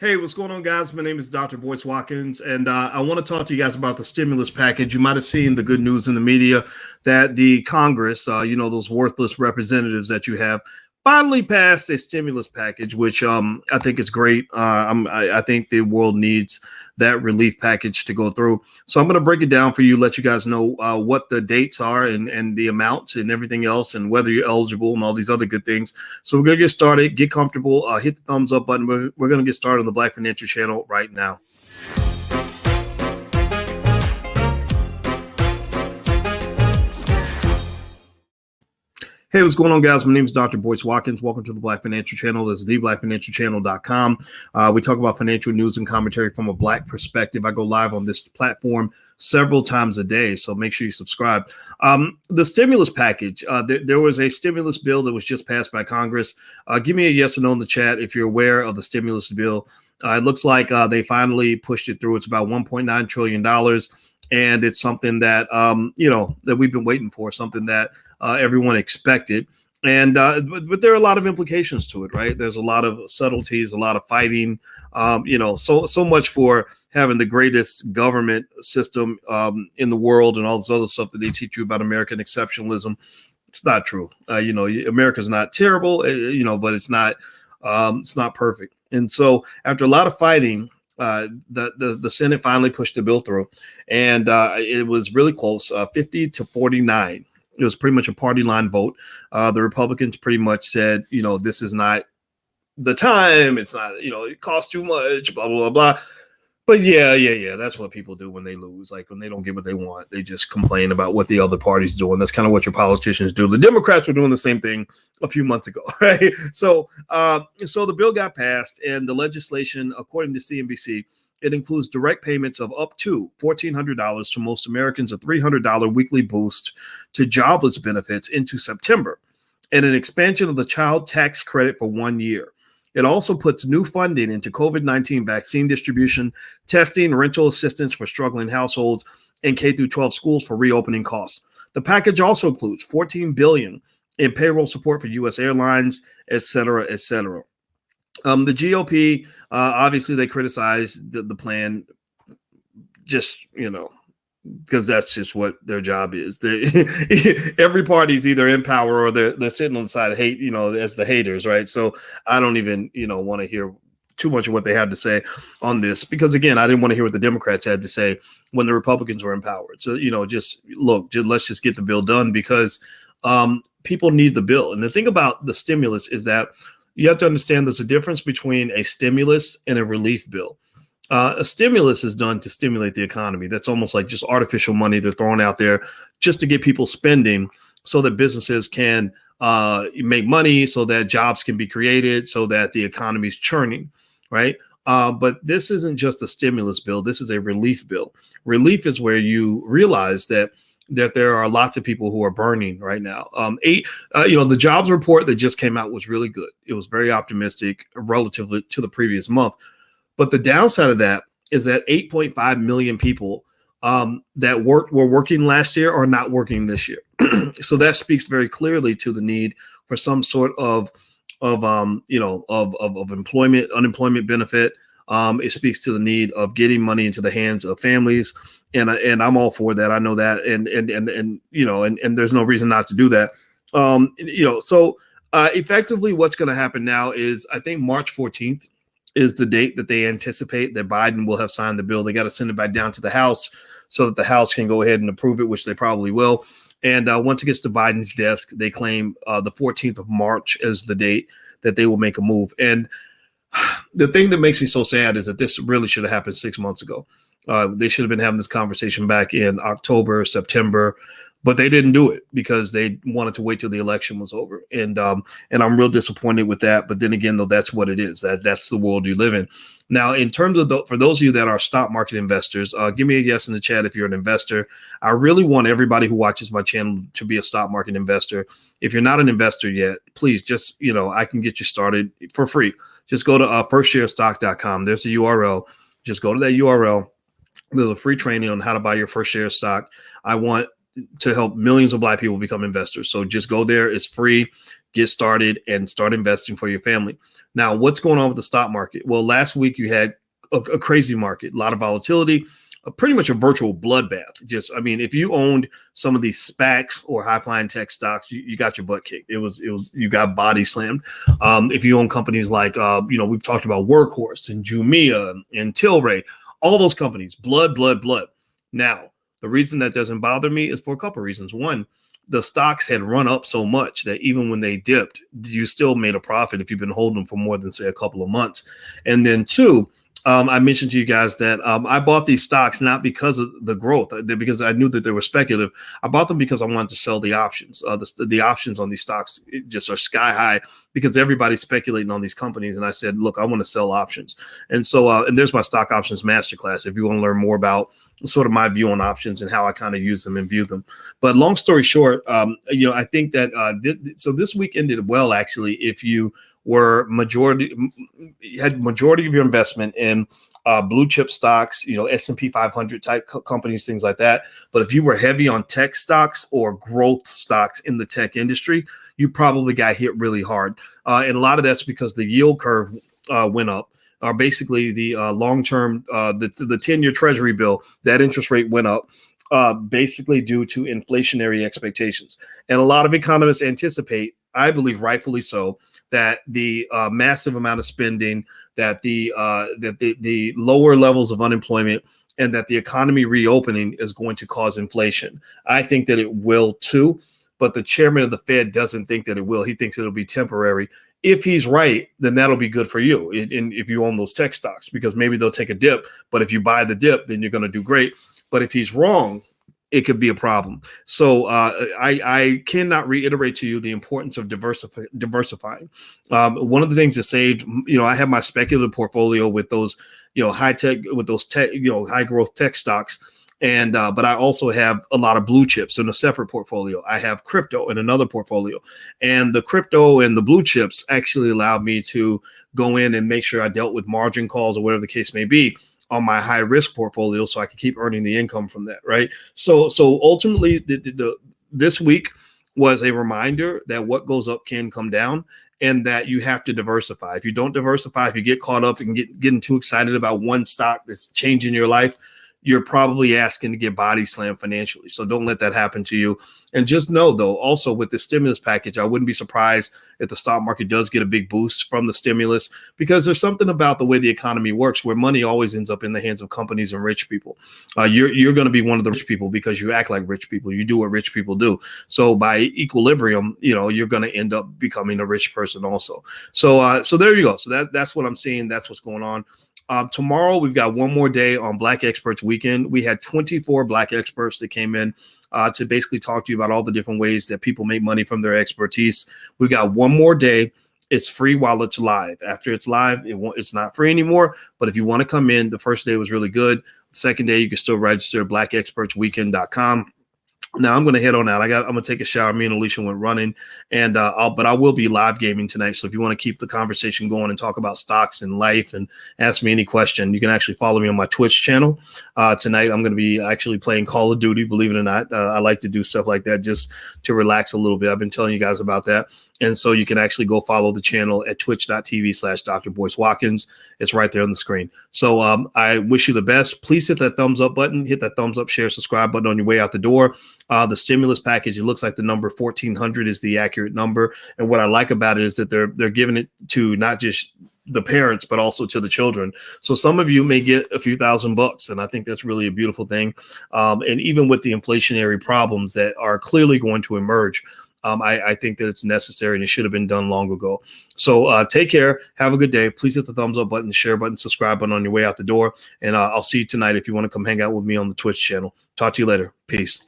Hey, what's going on, guys? My name is Dr. Boyce Watkins, and I want to talk to you guys about the stimulus package. You might have seen the good news in the media that the Congress, those worthless representatives that you have, finally passed a stimulus package, which I think is great. I think the world needs that relief package to go through. So I'm going to break it down for you, let you guys know what the dates are and the amounts and everything else, and whether you're eligible and all these other good things. So we're going to get started, get comfortable, hit the thumbs up button. We're going to get started on the Black Financial Channel right now. Hey, what's going on, guys? My name is Dr. Boyce Watkins. Welcome to the Black Financial Channel. This is theblackfinancialchannel.com. We talk about financial news and commentary from a Black perspective. I go live on this platform several times a day, so make sure you subscribe. The stimulus package, there was a stimulus bill that was just passed by Congress. Give me a yes or no in the chat if you're aware of the stimulus bill. It looks like they finally pushed it through. It's about $1.9 trillion. And it's something that, that we've been waiting for, something that everyone expected. And but there are a lot of implications to it, right? There's a lot of subtleties, a lot of fighting, so much for having the greatest government system in the world and all this other stuff that they teach you about American exceptionalism. It's not true. America's not terrible, but it's not perfect. And so after a lot of fighting, the Senate finally pushed the bill through, and it was really close, 50-49. It was pretty much a party line vote. The Republicans pretty much said, this is not the time. It's not, it costs too much, blah, blah, blah, blah. But yeah. That's what people do when they lose. Like when they don't get what they want, they just complain about what the other party's doing. That's kind of what your politicians do. The Democrats were doing the same thing a few months ago, right? So the bill got passed, and the legislation, according to CNBC, it includes direct payments of up to $1,400 to most Americans, a $300 weekly boost to jobless benefits into September, and an expansion of the child tax credit for 1 year. It also puts new funding into COVID-19 vaccine distribution, testing, rental assistance for struggling households, and K-12 schools for reopening costs. The package also includes $14 billion in payroll support for U.S. airlines, et cetera, et cetera. The GOP, obviously, they criticized the plan, just, because that's just what their job is. Every party is either in power or they're sitting on the side of hate, as the haters, right? So I don't even, want to hear too much of what they have to say on this, because, again, I didn't want to hear what the Democrats had to say when the Republicans were empowered. So, let's just get the bill done, because people need the bill. And the thing about the stimulus is that you have to understand there's a difference between a stimulus and a relief bill. A stimulus is done to stimulate the economy. That's almost like just artificial money they're throwing out there just to get people spending so that businesses can make money, so that jobs can be created, so that the economy is churning, right? But this isn't just a stimulus bill. This is a relief bill. Relief is where you realize that there are lots of people who are burning right now. The jobs report that just came out was really good. It was very optimistic relatively to the previous month. But the downside of that is that 8.5 million people that were working last year are not working this year. So that speaks very clearly to the need for some sort of employment, unemployment benefit. It speaks to the need of getting money into the hands of families. And I'm all for that. I know that. And there's no reason not to do that. So effectively what's going to happen now is, I think March 14th is the date that they anticipate that Biden will have signed the bill. They got to send it back down to the House so that the House can go ahead and approve it, which they probably will. And once it gets to Biden's desk, they claim the 14th of March as the date that they will make a move. And the thing that makes me so sad is that this really should have happened 6 months ago. They should have been having this conversation back in October, September, but they didn't do it because they wanted to wait till the election was over. And I'm real disappointed with that. But then again, though, that's what it is. That's the world you live in. Now, in terms of for those of you that are stock market investors, give me a yes in the chat if you're an investor. I really want everybody who watches my channel to be a stock market investor. If you're not an investor yet, please just, I can get you started for free. Just go to firstsharestock.com. There's a URL. Just go to that URL. There's a free training on how to buy your first share of stock. I want to help millions of Black people become investors. So just go there. It's free. Get started and start investing for your family. Now, what's going on with the stock market? Well, last week you had a crazy market, a lot of volatility, pretty much a virtual bloodbath. Just, I mean, if you owned some of these SPACs or high flying tech stocks, you got your butt kicked. It was, you got body slammed. If you own companies like, we've talked about Workhorse and Jumia and Tilray, all those companies, blood. Now, the reason that doesn't bother me is for a couple of reasons. One, the stocks had run up so much that even when they dipped, you still made a profit if you've been holding them for more than, say, a couple of months. And then two, I mentioned to you guys that I bought these stocks not because of the growth, because I knew that they were speculative. I bought them because I wanted to sell the options. The options on these stocks just are sky high because everybody's speculating on these companies. And I said, look, I want to sell options. And so, and there's my stock options masterclass if you want to learn more about sort of my view on options and how I kind of use them and view them. But long story short, I think that this week ended well, actually, if you were had majority of your investment in blue chip stocks, S&P 500 type companies, things like that. But if you were heavy on tech stocks or growth stocks in the tech industry, you probably got hit really hard. And a lot of that's because the yield curve went up. Basically, the long-term, the 10-year Treasury bill, that interest rate went up. Basically due to inflationary expectations. And a lot of economists anticipate, I believe rightfully so, that the massive amount of spending, that the lower levels of unemployment, and that the economy reopening is going to cause inflation. I think that it will too, but the chairman of the Fed doesn't think that it will. He thinks it'll be temporary. If he's right, then that'll be good for you if you own those tech stocks, because maybe they'll take a dip. But if you buy the dip, then you're going to do great. But if he's wrong, it could be a problem. So I cannot reiterate to you the importance of diversifying. One of the things that saved, I have my speculative portfolio with those, high tech, with those tech, high growth tech stocks. And but I also have a lot of blue chips in a separate portfolio. I have crypto in another portfolio. And the crypto and the blue chips actually allowed me to go in and make sure I dealt with margin calls or whatever the case may be on my high risk portfolio, so I could keep earning the income from that, right? So ultimately, this week was a reminder that what goes up can come down, and that you have to diversify. If you don't diversify, if you get caught up and getting too excited about one stock that's changing your life, you're probably asking to get body slammed financially. So don't let that happen to you. And just know, though, also with the stimulus package, I wouldn't be surprised if the stock market does get a big boost from the stimulus, because there's something about the way the economy works where money always ends up in the hands of companies and rich people. You're going to be one of the rich people because you act like rich people. You do what rich people do. So by equilibrium, you're going to end up becoming a rich person also. So there you go. So that's what I'm seeing. That's what's going on. Tomorrow, we've got one more day on Black Experts Weekend. We had 24 Black experts that came in to basically talk to you about all the different ways that people make money from their expertise. We've got one more day. It's free while it's live. After it's live, it's not free anymore. But if you want to come in, the first day was really good. The second day, you can still register at blackexpertsweekend.com. Now I'm going to head on out. I'm going to take a shower. Me and Alicia went running, and but I will be live gaming tonight. So if you want to keep the conversation going and talk about stocks and life and ask me any question, you can actually follow me on my Twitch channel. Tonight I'm going to be actually playing Call of Duty. Believe it or not, I like to do stuff like that just to relax a little bit. I've been telling you guys about that. And so you can actually go follow the channel at twitch.tv/Dr. Boyce Watkins. It's right there on the screen. So I wish you the best. Please hit that thumbs up button, hit that thumbs up, share, subscribe button on your way out the door. The stimulus package, it looks like the number 1,400 is the accurate number. And what I like about it is that they're giving it to not just the parents, but also to the children. So some of you may get a few $1,000, and I think that's really a beautiful thing. And even with the inflationary problems that are clearly going to emerge, I think that it's necessary and it should have been done long ago. So take care. Have a good day. Please hit the thumbs up button, share button, subscribe button on your way out the door. And I'll see you tonight if you want to come hang out with me on the Twitch channel. Talk to you later. Peace.